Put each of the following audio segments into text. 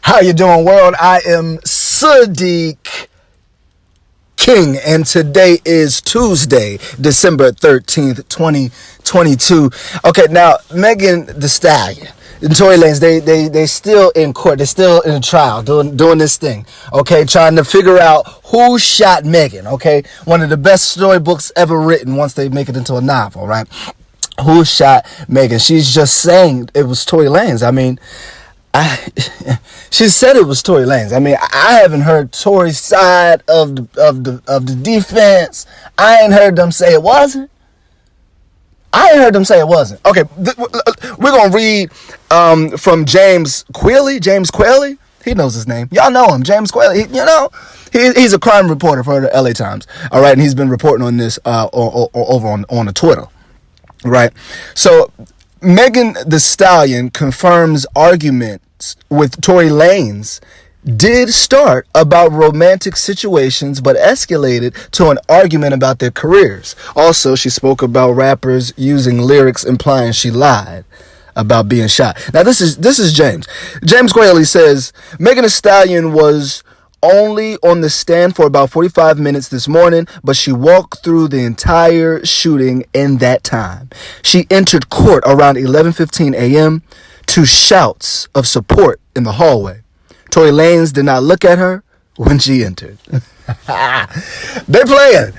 How you doing, world? I am Sadiq King, and today is Tuesday, December 13th, 2022. Okay, now, Megan Thee Stallion and Tory Lanez, they still in court. They're still in a trial, doing this thing, okay, trying to figure out who shot Megan, okay? One of the best storybooks ever written once they make it into a novel, right? Who shot Megan? She's just saying it was Tory Lanez. I mean, she said it was Tory Lanez. I mean, I haven't heard Tory's side of the defense. I ain't heard them say it wasn't. Okay, we're gonna read from James Quilley. James Quilley, he knows his name. Y'all know him, James Quilley. He's a crime reporter for the LA Times. All right, and he's been reporting on this over on the Twitter. Right, so Megan Thee Stallion confirms arguments with Tory Lanez did start about romantic situations, but escalated to an argument about their careers. Also, she spoke about rappers using lyrics implying she lied about being shot. Now, this is James. James Quayle says Megan Thee Stallion was only on the stand for about 45 minutes this morning, but she walked through the entire shooting in that time. She entered court around 11:15 a.m. to shouts of support in the hallway. Tory Lanez did not look at her when she entered. They're playing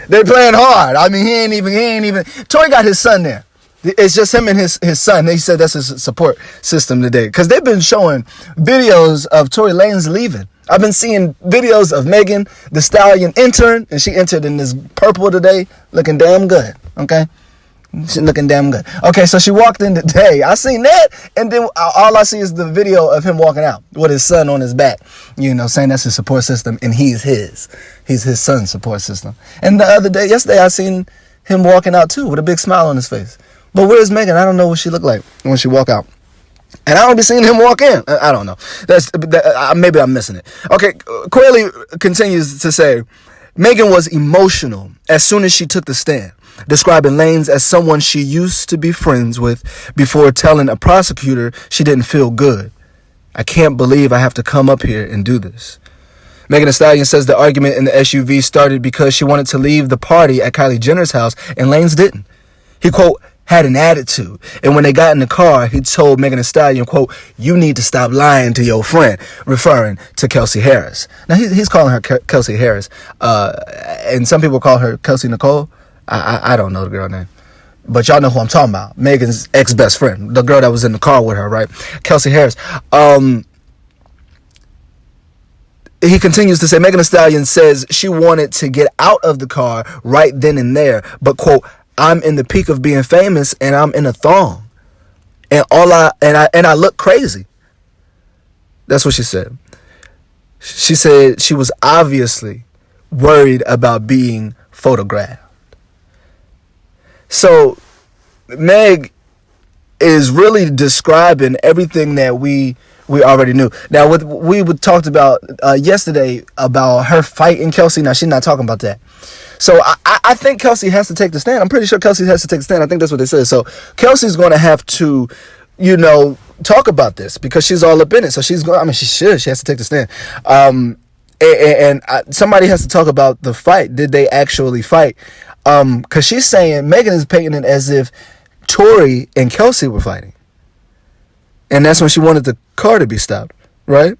hard. I mean, he ain't even. Tory got his son there. It's just him and his son. They said that's his support system today, because they've been showing videos of Tory Lanez leaving. I've been seeing videos of Megan Thee Stallion entering, and she entered in this purple today, looking damn good, okay? She's looking damn good. Okay, so she walked in today. I seen that, and then all I see is the video of him walking out with his son on his back, saying that's his support system, and he's his son's support system. And yesterday, I seen him walking out too with a big smile on his face. But where's Megan? I don't know what she looked like when she walk out. And I don't be seeing him walk in. I don't know. Maybe I'm missing it. Okay, Quayle continues to say, Megan was emotional as soon as she took the stand, describing Lanez as someone she used to be friends with before telling a prosecutor she didn't feel good. I can't believe I have to come up here and do this. Megan Thee Stallion says the argument in the SUV started because she wanted to leave the party at Kylie Jenner's house, and Lanez didn't. He, quote, had an attitude, and when they got in the car, he told Megan Thee Stallion, quote, "You need to stop lying to your friend," referring to Kelsey Harris. Now, he's calling her Kelsey Harris, and some people call her Kelsey Nicole. I don't know the girl name, but y'all know who I'm talking about. Megan's ex-best friend, the girl that was in the car with her, right? Kelsey Harris. He continues to say, Megan Thee Stallion says she wanted to get out of the car right then and there, but, quote, "I'm in the peak of being famous, and I'm in a thong, and I look crazy." That's what she said. She said she was obviously worried about being photographed. So Meg is really describing everything that we already knew. Now, what we talked about yesterday about her fighting Kelsey. Now, she's not talking about that. So I think Kelsey has to take the stand. I'm pretty sure Kelsey has to take the stand. I think that's what they said. So Kelsey's going to have to, talk about this because she's all up in it. So she's going. I mean, she should. She has to take the stand. And somebody has to talk about the fight. Did they actually fight? Because she's saying Megan is painting it as if Tory and Kelsey were fighting, and that's when she wanted the car to be stopped, right?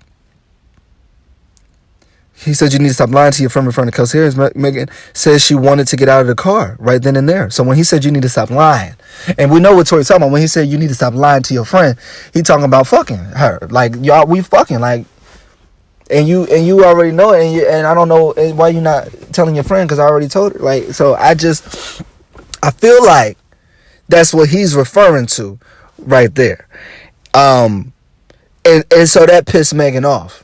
He said, "You need to stop lying to your friend," referring to Kelsey Harris. Megan says she wanted to get out of the car right then and there. So when he said, "You need to stop lying," and we know what Tory's talking about. When he said, "You need to stop lying to your friend," he talking about fucking her. Like, y'all, we fucking, like, and you already know it, and I don't know why you're not telling your friend, because I already told her. Like, so I feel like that's what he's referring to right there. And so that pissed Megan off.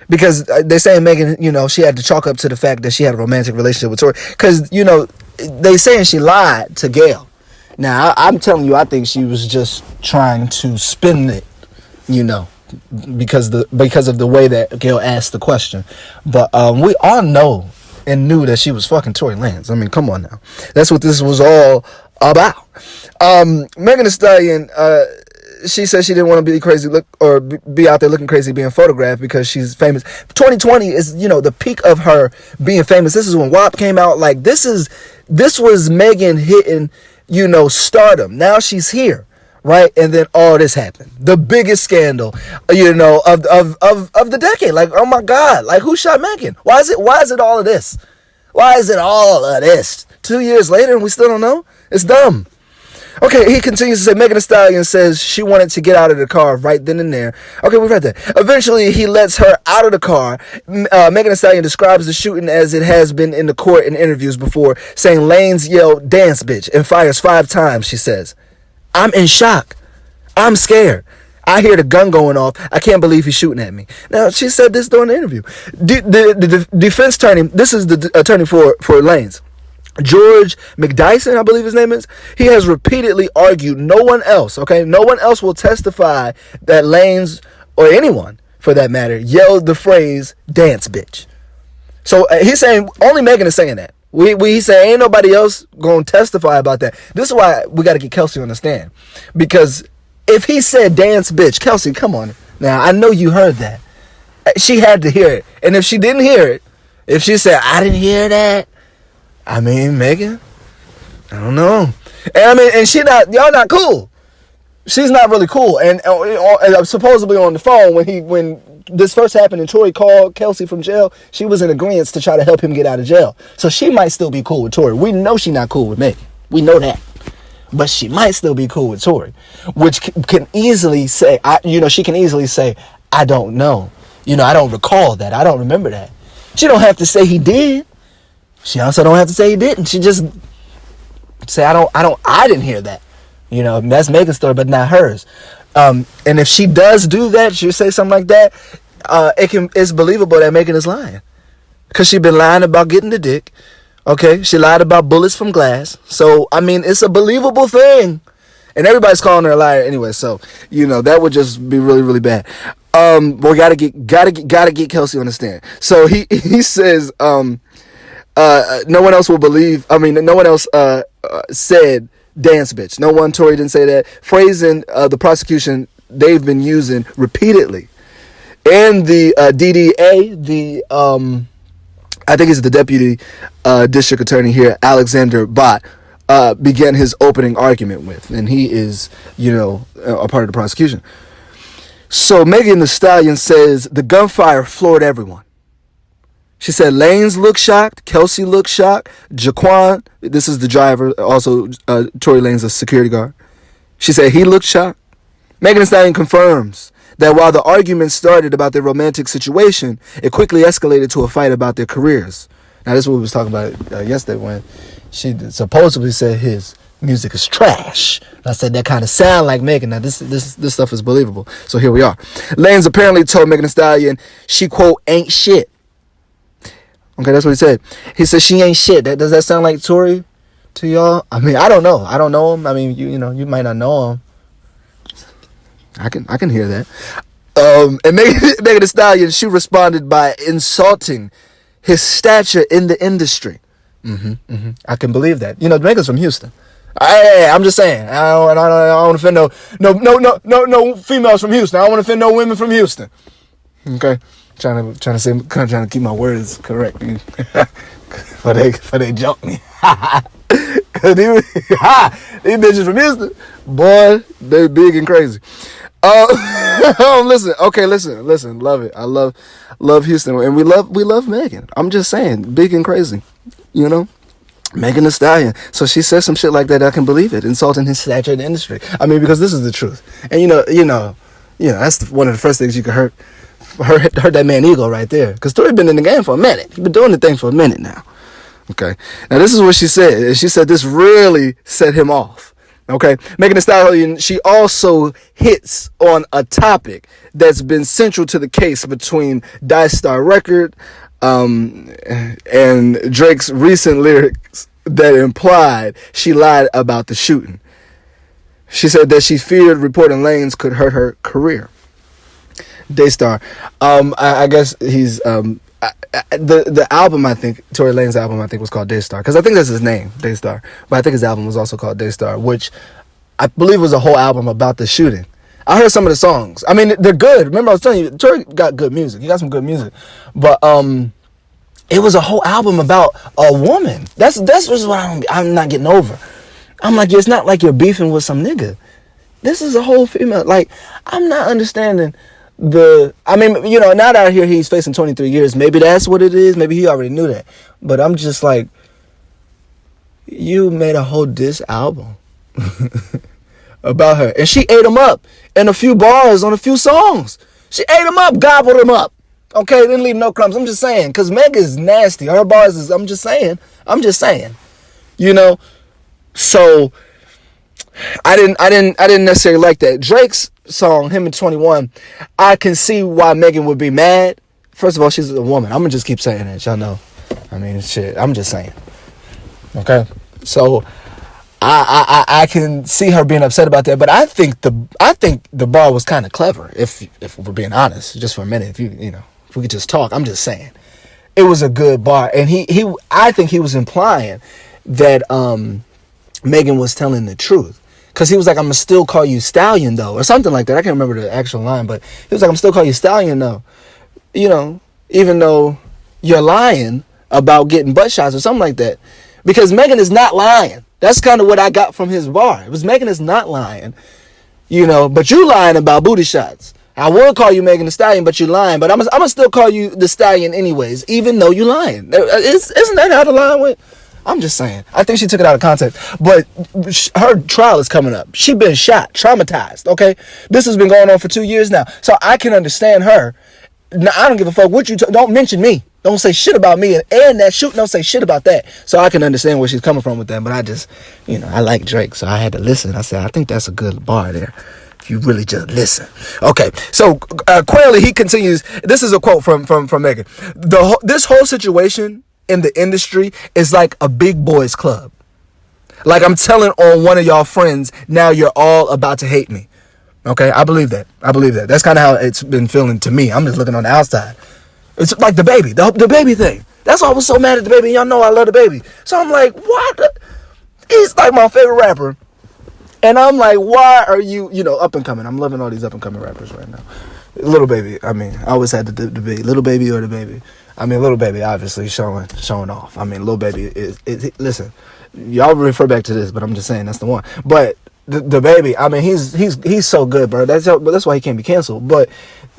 Because they're saying Megan, she had to chalk up to the fact that she had a romantic relationship with Tory. Because, they saying she lied to Gayle. Now, I'm telling you, I think she was just trying to spin it, because of the way that Gayle asked the question. But we all know and knew that she was fucking Tory Lanez. I mean, come on now. That's what this was all about. Megan Thee Stallion she said she didn't want to be crazy, be out there looking crazy, being photographed because she's famous. 2020 is, the peak of her being famous. This is when WAP came out. Like, this was Megan hitting, stardom. Now she's here, right? And then all this happened. The biggest scandal, of the decade. Like, oh my God, like, who shot Megan? Why is it all of this? Why is it all of this? 2 years later and we still don't know? It's dumb. Okay, he continues to say, Megan Thee Stallion says she wanted to get out of the car right then and there. Okay, we read that. Eventually, he lets her out of the car. Megan Thee Stallion describes the shooting as it has been in the court in interviews before, saying Lanez yelled, "Dance, bitch," and fires 5 times, she says. I'm in shock. I'm scared. I hear the gun going off. I can't believe he's shooting at me. Now, she said this during the interview. The defense attorney, this is the attorney for Lanez, George McDyson, I believe his name is. He has repeatedly argued no one else will testify that Lanez, or anyone for that matter, yelled the phrase "dance, bitch." So he's saying only Megan is saying that. We say ain't nobody else gonna testify about that. This is why we got to get Kelsey on the stand, because if he said "dance, bitch," Kelsey, come on now, I know you heard that. She had to hear it, and if she didn't hear it, if she said I didn't hear that, I mean, Megan, I don't know. And y'all not cool. She's not really cool. And supposedly on the phone when this first happened and Tory called Kelsey from jail, she was in agreement to try to help him get out of jail. So she might still be cool with Tory. We know she's not cool with Megan. We know that. But she might still be cool with Tory, which can easily say, she can easily say, I don't know. I don't recall that. I don't remember that. She don't have to say he did. She also don't have to say he didn't. She just say, I didn't hear that. That's Megan's story, but not hers. And if she does do that, she'll say something like that, it's believable that Megan is lying. Because she's been lying about getting the dick. Okay? She lied about bullets from glass. So, it's a believable thing. And everybody's calling her a liar anyway. So, that would just be really, really bad. We gotta get Kelsey on the stand. So he says, no one else will believe. No one else said "dance, bitch." No one. Tory didn't say that. Phrasing the prosecution they've been using repeatedly, and the DDA, I think he's the deputy district attorney here, Alexander Bott, began his opening argument with, and he is a part of the prosecution. So Megan Thee Stallion says the gunfire floored everyone. She said Lanez looked shocked, Kelsey looked shocked, Jaquan, this is the driver, also Tory Lanez, a security guard. She said he looked shocked. Megan Thee Stallion confirms that while the argument started about their romantic situation, it quickly escalated to a fight about their careers. Now, this is what we was talking about yesterday when she supposedly said his music is trash. I said that kind of sound like Megan. Now, this stuff is believable. So here we are. Lanez apparently told Megan Thee Stallion she, quote, ain't shit. Okay, that's what he said. He said she ain't shit. Does that sound like Tory to y'all? I don't know. I don't know him. You might not know him. I can hear that. And Megan Thee Stallion, she responded by insulting his stature in the industry. I can believe that. Megan's from Houston. I'm just saying. I don't want to offend no females from Houston. I don't want to offend no women from Houston. Okay. Trying to keep my words correct, for they joke me. Cause these bitches from Houston, boy, they big and crazy. Listen. Love it. I love Houston, and we love Megan. I'm just saying, big and crazy. Megan Thee Stallion. So she says some shit like that. I can believe it, insulting his stature in the industry. Because this is the truth, and that's one of the first things you could hurt that man ego right there. Because Tory been in the game for a minute. He been doing the thing for a minute now. Okay. Now this is what she said. She said this really set him off. Okay. Megan Thee Stallion, she also hits on a topic that's been central to the case between Daystar Record and Drake's recent lyrics that implied she lied about the shooting. She said that she feared reporting Lanez could hurt her career. Daystar. I guess he's the album, I think Tory Lanez's album, I think, was called Daystar, because I think that's his name, Daystar. But I think his album was also called Daystar, which I believe was a whole album about the shooting. I heard some of the songs. I mean, they're good. Remember, I was telling you, Tory got good music. He got some good music, but it was a whole album about a woman. That's just what I'm not getting over. I'm like, it's not like you're beefing with some nigga. This is a whole female. Like, I'm not understanding I mean, you know, now that I hear he's facing 23 years, maybe that's what it is. Maybe he already knew that. But I'm just like, you made a whole diss album about her. And she ate him up in a few bars on a few songs. She ate him up, gobbled him up. Okay, didn't leave no crumbs. I'm just saying, because Meg is nasty. Her bars is, I'm just saying. You know? So I didn't necessarily like that. Drake's song, him and 21, I can see why Megan would be mad. First of all, she's a woman. I'm gonna just keep saying it, y'all know. I mean, shit, I'm just saying. Okay? So I can see her being upset about that, but I think the bar was kind of clever, if we're being honest, just for a minute. If we could just talk, I'm just saying. It was a good bar, and I think he was implying that Megan was telling the truth. Because he was like, I'm going to still call you Stallion, though. Or something like that. I can't remember the actual line. But he was like, I'm still call you Stallion, though. You know, even though you're lying about getting butt shots or something like that. Because Megan is not lying. That's kind of what I got from his bar. It was Megan is not lying. You know, but you lying about booty shots. I would call you Megan Thee Stallion, but you lying. But I'm going to still call you the Stallion anyways, even though you lying. Isn't that how the line went? I'm just saying. I think she took it out of context. But her trial is coming up. She been shot, traumatized, okay? This has been going on for 2 years now. So I can understand her. Now, I don't give a fuck what you don't mention me. Don't say shit about me. And that shooting, don't say shit about that. So I can understand where she's coming from with that. But I just, I like Drake. So I had to listen. I said, I think that's a good bar there. If you really just listen. Okay. So Quayle, he continues. This is a quote from Megan. This whole situation in the industry is like a big boys club. Like I'm telling on one of y'all friends, now you're all about to hate me. Okay, I believe that. That's kind of how it's been feeling to me. I'm just looking on the outside. It's like the baby, the baby thing. That's why I was so mad at the baby. Y'all know I love the baby. So I'm like, what? He's like my favorite rapper. And I'm like, why are you, up and coming? I'm loving all these up and coming rappers right now. Little Baby, I mean, I always had the debate, Little Baby or the Baby. I mean, Little Baby obviously showing off. I mean, Little Baby is listen, y'all refer back to this, but I'm just saying that's the one. But the Baby, I mean, he's so good, bro. That's why he can't be canceled. But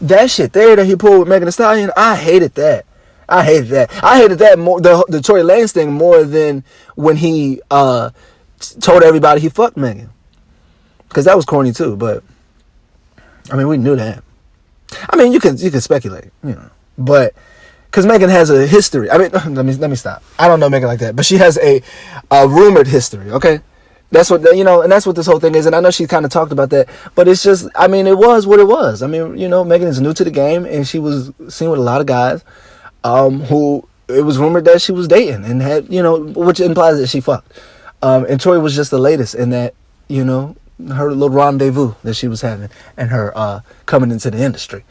that shit there that he pulled with Megan Thee Stallion, I hated that. I hated that more, the Tory Lanez thing more than when he told everybody he fucked Megan. Because that was corny too, but I mean, we knew that. I mean, you can speculate, but because Megan has a history. I mean, let me stop. I don't know Megan like that, but she has a rumored history. Okay, that's what and that's what this whole thing is. And I know she kind of talked about that, but it's just, I mean, it was what it was. I mean, Megan is new to the game, and she was seen with a lot of guys who it was rumored that she was dating and had, which implies that she fucked. And Tory was just the latest in that, her little rendezvous that she was having and her coming into the industry.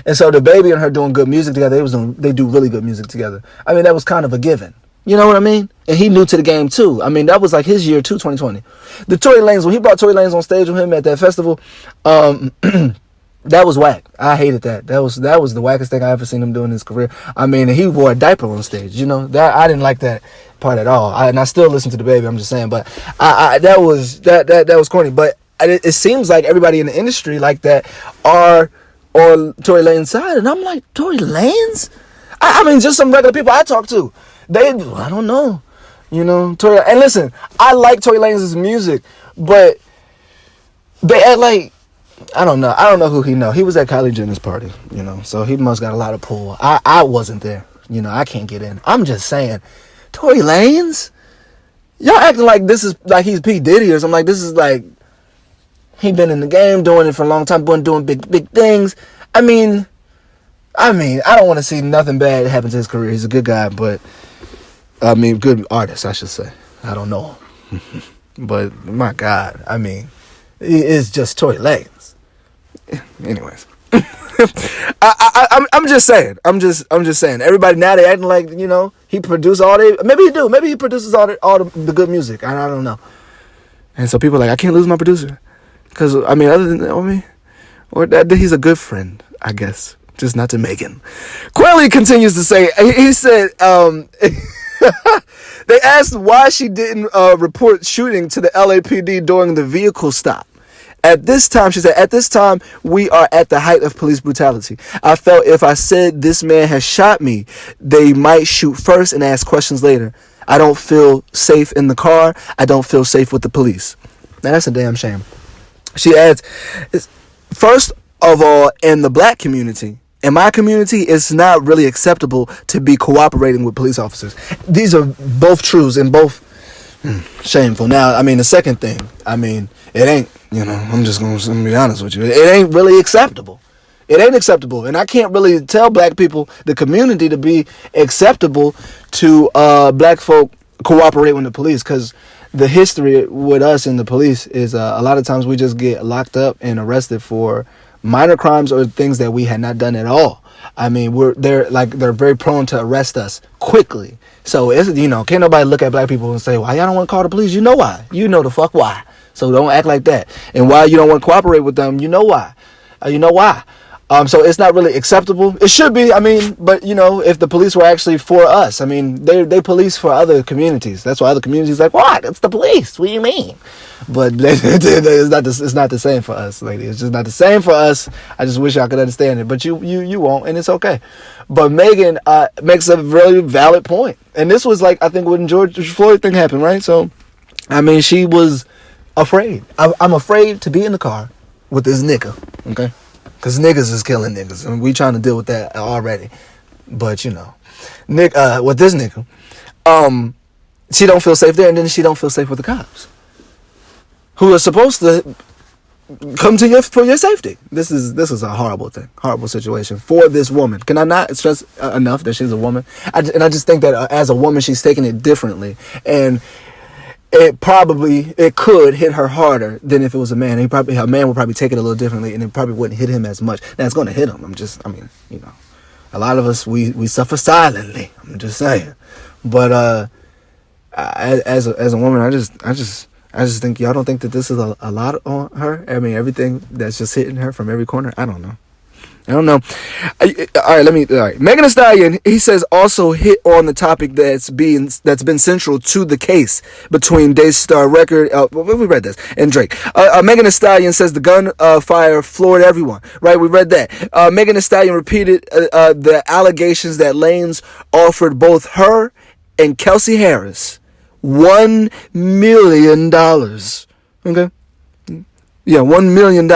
And so the Baby and her doing good music together, they do really good music together. I mean, that was kind of a given. You know what I mean? And he new to the game too. I mean, that was like his year too, 2020. The Tory Lanez, when he brought Tory Lanez on stage with him at that festival, that was whack. I hated that. That was the wackest thing I ever seen him do in his career. I mean, he wore a diaper on stage. That I didn't like that part at all. And I still listen to the Baby. I'm just saying, but that was corny. But it seems like everybody in the industry like that are on Tory Lanez's side, and I'm like, Tory Lanez? I mean, just some regular people I talk to. I don't know, Tory. And listen, I like Tory Lanez's music, but they act like, I don't know who he know. He was at Kylie Jenner's party, so he must got a lot of pull. I wasn't there, I can't get in. I'm just saying, Tory Lanez? Y'all acting like this is like he's P. Diddy or something. Like this is like he been in the game doing it for a long time, doing big things. I mean, I don't want to see nothing bad happen to his career. He's a good guy, but I mean, good artist, I should say. I don't know him. But my God, I mean, it's just Tory Lanez. Anyways, I'm just saying. I'm just saying. Everybody now they acting like he produced all they. Maybe he do. Maybe he produces all the good music. I don't know. And so people are like, I can't lose my producer because I mean, other than or that he's a good friend, I guess, just not to Megan. Quelle continues to say, he said, they asked why she didn't report shooting to the LAPD during the vehicle stop. At this time, she said, at this time, we are at the height of police brutality. I felt if I said this man has shot me, they might shoot first and ask questions later. I don't feel safe in the car. I don't feel safe with the police. Now, that's a damn shame. She adds, first of all, in the black community, in my community, it's not really acceptable to be cooperating with police officers. These are both truths and both shameful. Now, I mean, the second thing, I mean, it ain't, I'm just going to be honest with you. It ain't really acceptable. It ain't acceptable. And I can't really tell black people, the community, to be acceptable to black folk cooperating with the police, because the history with us in the police is a lot of times we just get locked up and arrested for minor crimes or things that we had not done at all. I mean, they're very prone to arrest us quickly. So it's, can't nobody look at black people and say, why y'all don't want to call the police? You know why. You know the fuck why. So don't act like that. And why you don't want to cooperate with them, you know why. So it's not really acceptable. It should be, but if the police were actually for us, they police for other communities. That's why other communities are like, what? It's the police. What do you mean? But it's not the same for us, lady. It's just not the same for us. I just wish I could understand it, but you won't, and it's okay. But Megan makes a really valid point, and this was like, I think when George Floyd thing happened, right? So, she was afraid. I'm afraid to be in the car with this nigga, okay? Because niggas is killing niggas, and we trying to deal with that already. But with this nigga, she don't feel safe there, and then she don't feel safe with the cops, who are supposed to come to for your safety. This is a horrible thing, horrible situation for this woman. Can I not stress enough that she's a woman? I just think that as a woman, she's taking it differently, and it could hit her harder than if it was a man. A man would probably take it a little differently, and it probably wouldn't hit him as much. Now, it's going to hit him. A lot of us, we suffer silently. I'm just saying. But as a woman, I just think, y'all don't think that this is a lot on her? Everything that's just hitting her from every corner. I don't know. All right. Megan Thee Stallion, he says, also hit on the topic that's been central to the case between Daystar Record, we read this, and Drake. Megan Thee Stallion says the gun fire floored everyone. Right, we read that. Megan Thee Stallion repeated the allegations that Lanez offered both her and Kelsey Harris $1 million. Okay? Yeah, $1 million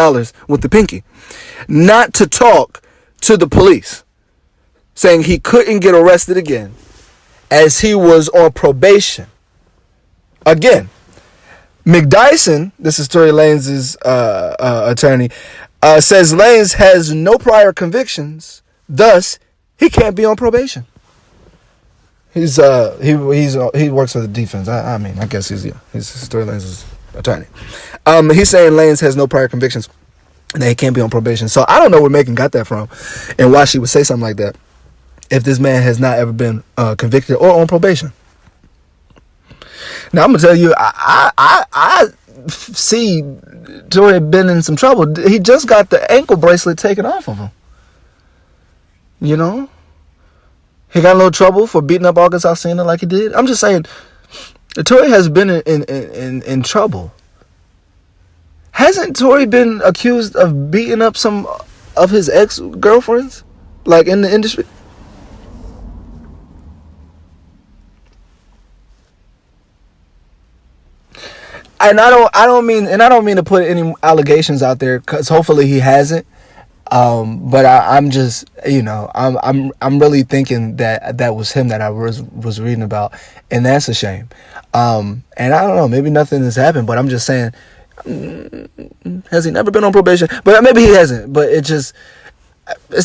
with the pinky. Not to talk to the police, saying he couldn't get arrested again as he was on probation. Again, McDyson, this is Tory Lanez's attorney, says Lanez has no prior convictions, thus he can't be on probation. He works for the defense. I guess he's Tory Lanez's attorney. He's saying Lanez has no prior convictions and they can't be on probation. So I don't know where Megan got that from and why she would say something like that if this man has not ever been convicted or on probation. Now, I'm going to tell you, I see Tory been in some trouble. He just got the ankle bracelet taken off of him. He got a little trouble for beating up August Alsina like he did. I'm just saying, Tory has been in trouble. Hasn't Tory been accused of beating up some of his ex-girlfriends, like in the industry? And I don't mean to put any allegations out there, because hopefully he hasn't. But I'm just, I'm really thinking that was him that I was reading about, and that's a shame. And I don't know, maybe nothing has happened, but I'm just saying, has he never been on probation? But maybe he hasn't. But it's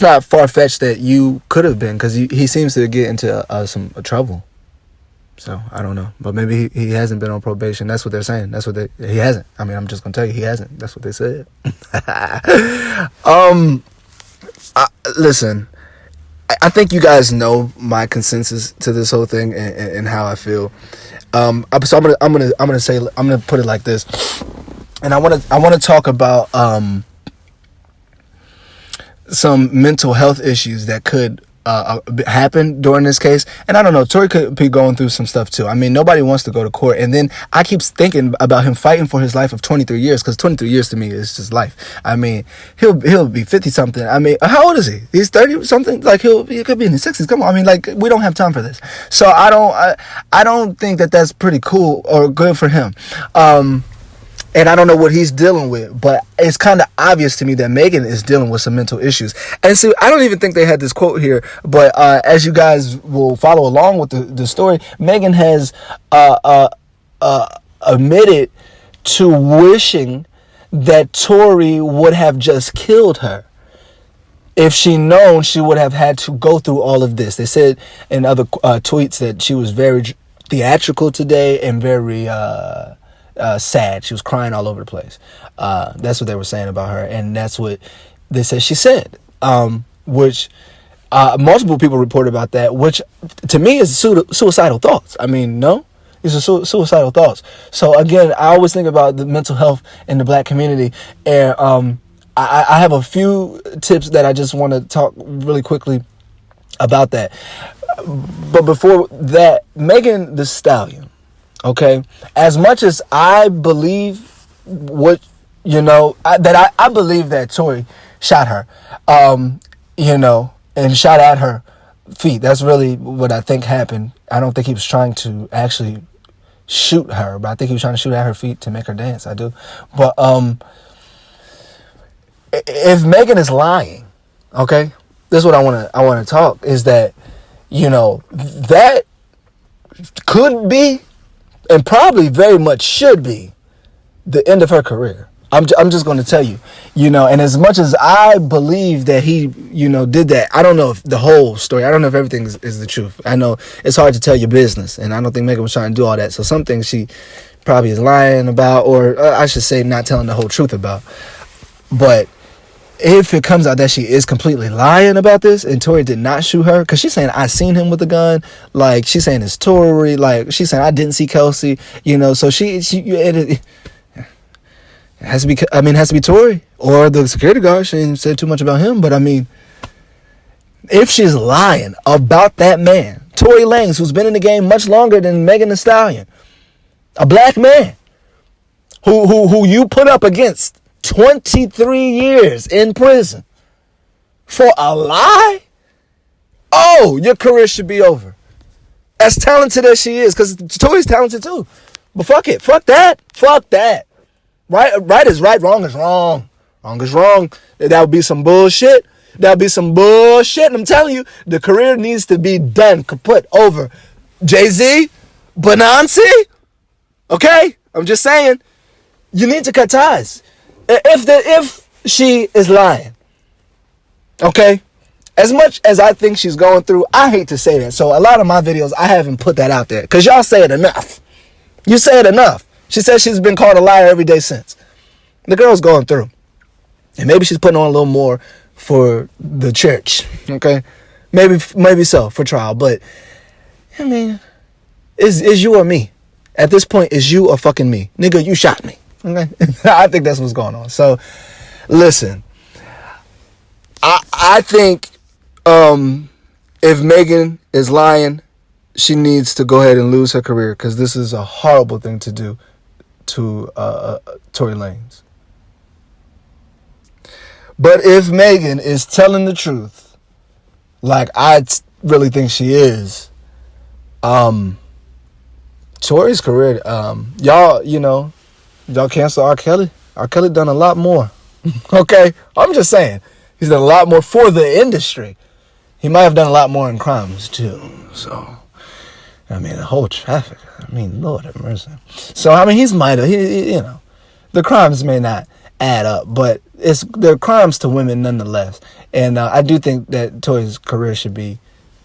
not far fetched that you could have been, because he seems to get into some trouble. So I don't know, but maybe he hasn't been on probation. That's what they're saying. He hasn't. I'm just gonna tell you, he hasn't. That's what they said. Listen, I think you guys know my consensus to this whole thing and how I feel. So I'm gonna put it like this, and I want to talk about some mental health issues that could happen during this case. And I don't know, Tory could be going through some stuff too. I mean, nobody wants to go to court. And then I keep thinking about him fighting for his life of 23 years, because 23 years to me is just life. I mean, he'll be 50 something. I mean, how old is he? He's 30 something. Like he could be in his 60s. Come on. I mean, like, we don't have time for this. So I don't think that that's pretty cool or good for him. And I don't know what he's dealing with, but it's kind of obvious to me that Megan is dealing with some mental issues. And see, I don't even think they had this quote here, but as you guys will follow along with the story, Megan has admitted to wishing that Tory would have just killed her. If she known, she would have had to go through all of this. They said in other tweets that she was very theatrical today and very sad. She was crying all over the place. That's what they were saying about her, and that's what they said she said. Which multiple people reported about that, which to me is suicidal thoughts. I mean, no, these are suicidal thoughts. So again, I always think about the mental health in the black community, and I have a few tips that I just want to talk really quickly about that. But before that, Megan Thee Stallion. Okay, as much as I believe I believe that Tory shot her, and shot at her feet. That's really what I think happened. I don't think he was trying to actually shoot her, but I think he was trying to shoot at her feet to make her dance. I do. But if Megan is lying, okay, this is what I want to talk, is that, that could be, and probably very much should be, the end of her career. I'm just going to tell you, and as much as I believe that he, did that, I don't know if the whole story, I don't know if everything is the truth. I know it's hard to tell your business, and I don't think Megan was trying to do all that. So some things she probably is lying about, or I should say not telling the whole truth about. But if it comes out that she is completely lying about this and Tory did not shoot her, because she's saying I seen him with a gun, like she's saying it's Tory, like she's saying I didn't see Kelsey, so it has to be, it has to be Tory or the security guard. She didn't say too much about him, but I mean, if she's lying about that man, Tory Lanez, who's been in the game much longer than Megan Thee Stallion, a black man who you put up against 23 years in prison for a lie? Oh, your career should be over. As talented as she is, because Tory's talented too. But fuck it. Fuck that. Right is right, wrong is wrong. Wrong is wrong. That would be some bullshit. And I'm telling you, the career needs to be done, kaput, over. Jay-Z, Benansi, okay? I'm just saying, you need to cut ties. If she is lying, okay, as much as I think she's going through, I hate to say that. So a lot of my videos, I haven't put that out there because y'all say it enough. You say it enough. She says she's been called a liar every day since. The girl's going through, and maybe she's putting on a little more for the church. Okay, maybe so for trial. But I mean, is you or me? At this point, is you or fucking me, nigga? You shot me. Okay, I think that's what's going on. So, listen, I think if Megan is lying, she needs to go ahead and lose her career, because this is a horrible thing to do to Tory Lanez. But if Megan is telling the truth, like I really think she is, Tory's career, y'all cancel R. Kelly. R. Kelly done a lot more. Okay? I'm just saying. He's done a lot more for the industry. He might have done a lot more in crimes, too. So, I mean, the whole traffic. I mean, Lord have mercy. So, I mean, the crimes may not add up, but they're crimes to women nonetheless. And I do think that Tory's career should be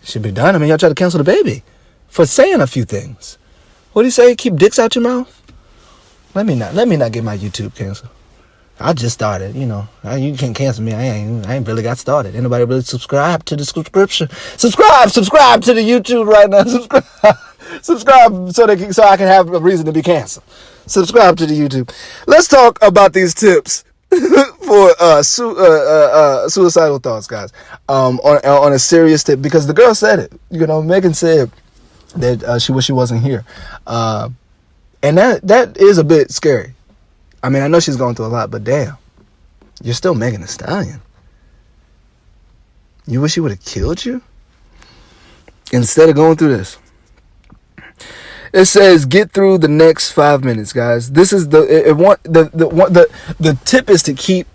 done. I mean, y'all try to cancel the baby for saying a few things. What do you say? Keep dicks out your mouth? Let me not get my YouTube canceled. I just started, you can't cancel me. I ain't really got started. Anybody really subscribe to the subscription? Subscribe to the YouTube right now. Subscribe so I can have a reason to be canceled. Subscribe to the YouTube. Let's talk about these tips for suicidal thoughts, guys. On a serious tip, because the girl said it. Megan said that she wished she wasn't here, and that is a bit scary. I mean, I know she's going through a lot, but damn, you're still Megan Thee Stallion. You wish he would have killed you instead of going through this. It says get through the next 5 minutes, guys. This is the tip is to keep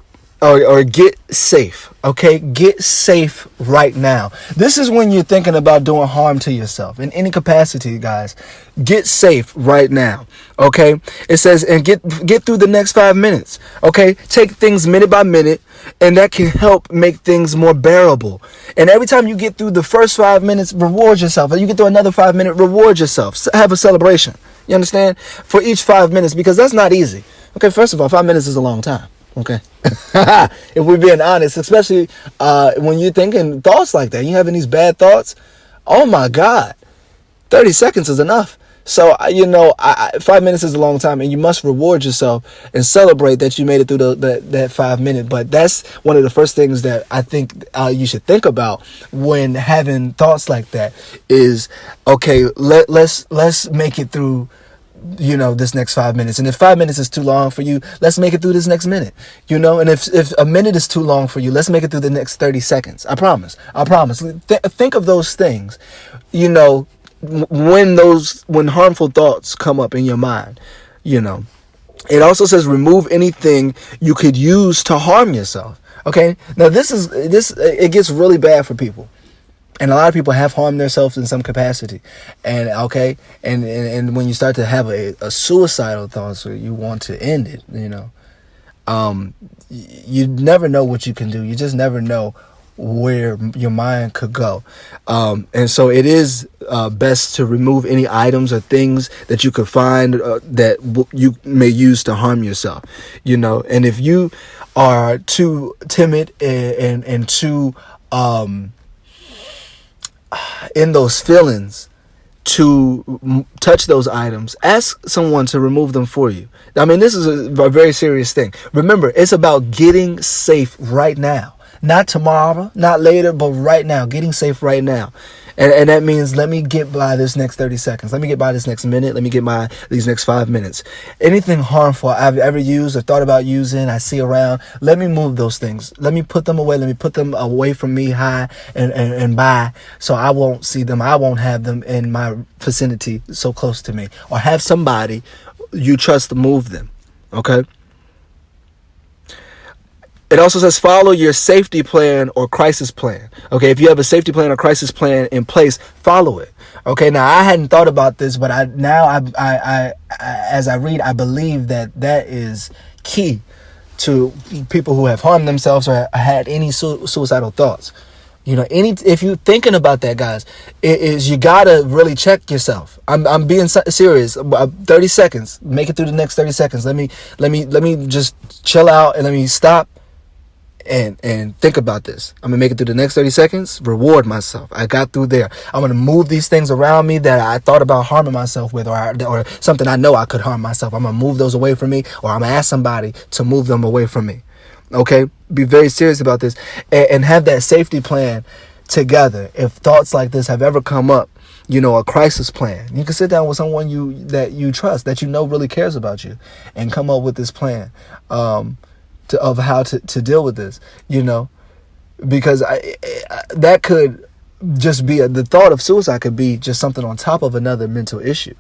or get safe. Okay, get safe right now. This is when you're thinking about doing harm to yourself in any capacity, guys. Get safe right now. Okay, it says and get through the next 5 minutes. Okay, take things minute by minute, and that can help make things more bearable. And every time you get through the first 5 minutes, reward yourself. And you get through another 5 minute, reward yourself. Have a celebration. You understand? For each 5 minutes, because that's not easy. Okay, first of all, 5 minutes is a long time. Okay, if we're being honest, especially when you're thinking thoughts like that, you're having these bad thoughts. Oh my God, 30 seconds is enough. So 5 minutes is a long time, and you must reward yourself and celebrate that you made it through that 5 minute. But that's one of the first things that I think you should think about when having thoughts like that. Is okay. Let's make it through this next 5 minutes. And if 5 minutes is too long for you, let's make it through this next minute. And if a minute is too long for you, let's make it through the next 30 seconds. I promise. Think of those things, when harmful thoughts come up in your mind. It also says remove anything you could use to harm yourself. Okay, now it gets really bad for people. And a lot of people have harmed themselves in some capacity. And and when you start to have a suicidal thought, so you want to end it, you never know what you can do. You just never know where your mind could go. And so it is best to remove any items or things that you could find that you may use to harm yourself. And if you are too timid and too in those feelings to touch those items, ask someone to remove them for you. I mean, this is a very serious thing. Remember, it's about getting safe right now, not tomorrow, not later, but right now, getting safe right now. And that means let me get by this next 30 seconds. Let me get by this next minute. Let me get by these next 5 minutes. Anything harmful I've ever used or thought about using, I see around, let me move those things. Let me put them away. Let me put them away from me high and by, so I won't see them. I won't have them in my vicinity so close to me. Or have somebody you trust to move them. Okay? It also says follow your safety plan or crisis plan. Okay, if you have a safety plan or crisis plan in place, follow it. Okay, now I hadn't thought about this, but I as I read, I believe that is key to people who have harmed themselves or had any suicidal thoughts. If you're thinking about that, guys, it is, you gotta really check yourself. I'm being serious. 30 seconds, make it through the next 30 seconds. Let me just chill out and let me stop. And think about this. I'm gonna make it through the next 30 seconds. Reward myself. I got through there. I'm gonna move these things around me that I thought about harming myself with, or something I know I could harm myself. I'm gonna move those away from me, or I'm gonna ask somebody to move them away from me. Okay, be very serious about this, and have that safety plan together. If thoughts like this have ever come up, a crisis plan. You can sit down with someone that you trust, that really cares about you, and come up with this plan. Of how to deal with this, because that could just be the thought of suicide could be just something on top of another mental issue,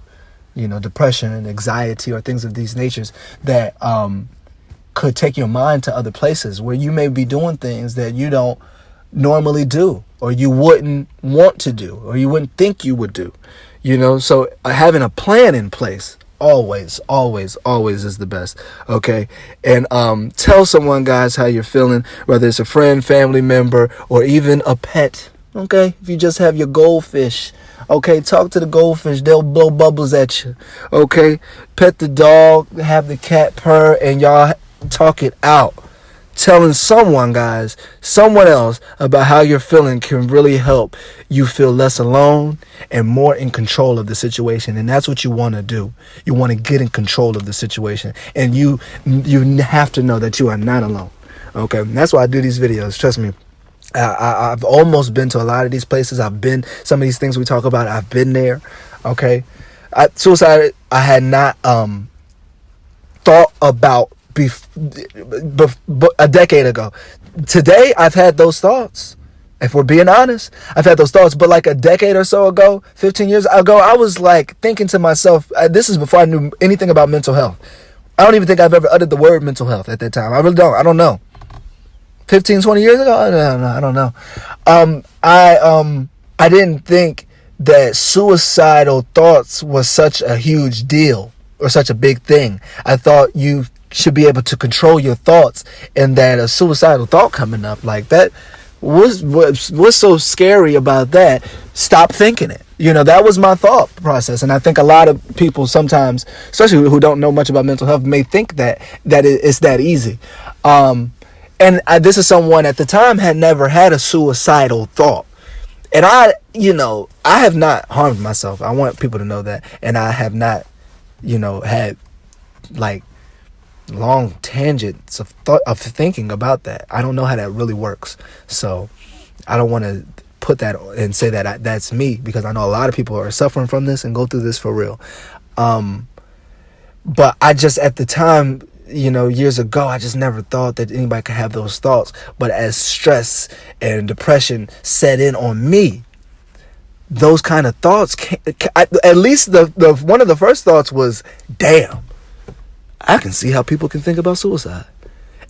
depression, anxiety, or things of these natures that could take your mind to other places where you may be doing things that you don't normally do, or you wouldn't want to do, or you wouldn't think you would do, so having a plan in place always is the best. Okay, and tell someone, guys, how you're feeling, whether it's a friend, family member, or even a pet. Okay, if you just have your goldfish, okay, talk to the goldfish. They'll blow bubbles at you. Okay, pet the dog, have the cat purr, and y'all talk it out. telling someone, guys, someone else about how you're feeling can really help you feel less alone and more in control of the situation. And that's what you want to do. You want to get in control of the situation, and you have to know that you are not alone. Okay, and that's why I do these videos. Trust me. I've almost been to a lot of these places. I've been, some of these things we talk about, I've been there. Okay, suicide, I had not thought about a decade ago. Today, I've had those thoughts. If we're being honest, I've had those thoughts. But like a decade or so ago, 15 years ago, I was like thinking to myself, this is before I knew anything about mental health. I don't even think I've ever uttered the word mental health at that time. I really don't. I don't know. 15, 20 years ago? I don't know. I didn't think that suicidal thoughts was such a huge deal or such a big thing. I thought you should be able to control your thoughts, and that a suicidal thought coming up like that, what's so scary about that? Stop thinking it. That was my thought process. And I think a lot of people sometimes, especially who don't know much about mental health, may think that it's that easy. This is someone at the time had never had a suicidal thought. And I have not harmed myself. I want people to know that. And I have not, had like long tangents of thinking about that. I don't know how that really works. So I don't want to put that and say that that's me, because I know a lot of people are suffering from this and go through this for real. But I just, at the time, years ago, I just never thought that anybody could have those thoughts. But as stress and depression set in on me, those kind of thoughts at least the one of the first thoughts was, damn, I can see how people can think about suicide.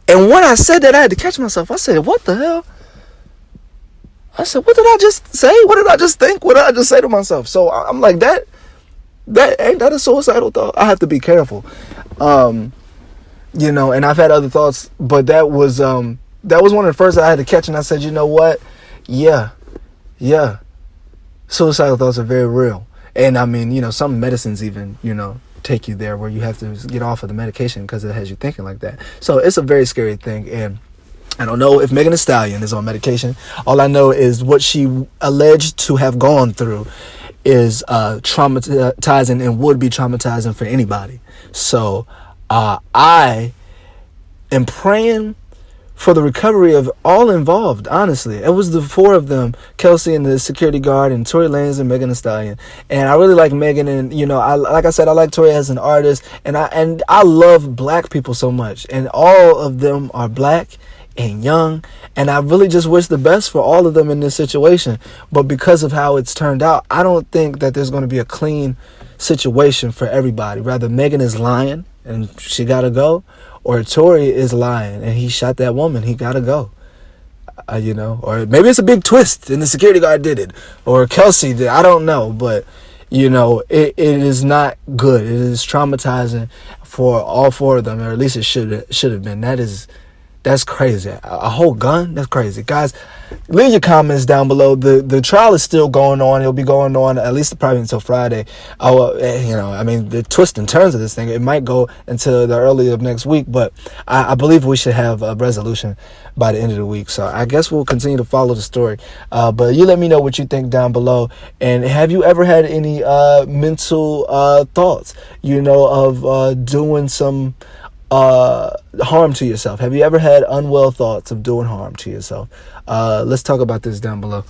And when I said that, I had to catch myself. I said, what the hell? I said, what did I just say? What did I just think? What did I just say to myself? So I'm like, that ain't that a suicidal thought? I have to be careful. And I've had other thoughts, but that was one of the first I had to catch. And I said, you know what? Yeah. Suicidal thoughts are very real. And I mean, some medicines even, take you there where you have to get off of the medication because it has you thinking like that. So it's a very scary thing. And I don't know if Megan Thee Stallion is on medication. All I know is what she alleged to have gone through is traumatizing and would be traumatizing for anybody. So I am praying for the recovery of all involved, honestly. It was the four of them, Kelsey and the security guard, and Tory Lanez and Megan Thee Stallion. And I really like Megan, and like I said, I like Tory as an artist, and I love black people so much, and all of them are black and young, and I really just wish the best for all of them in this situation. But because of how it's turned out, I don't think that there's going to be a clean situation for everybody. Rather, Megan is lying and she gotta go, or Tory is lying and he shot that woman, he gotta go. Or maybe it's a big twist and the security guard did it, or Kelsey did. I don't know, but it is not good. It is traumatizing for all four of them, or at least it should have been. That's crazy. A whole gun? That's crazy. Guys, leave your comments down below. The trial is still going on. It'll be going on at least probably until Friday. The twists and turns of this thing, it might go until the early of next week, but I believe we should have a resolution by the end of the week. So I guess we'll continue to follow the story. But you let me know what you think down below. And have you ever had any mental thoughts, of doing some harm to yourself? Have you ever had unwell thoughts of doing harm to yourself? Let's talk about this down below.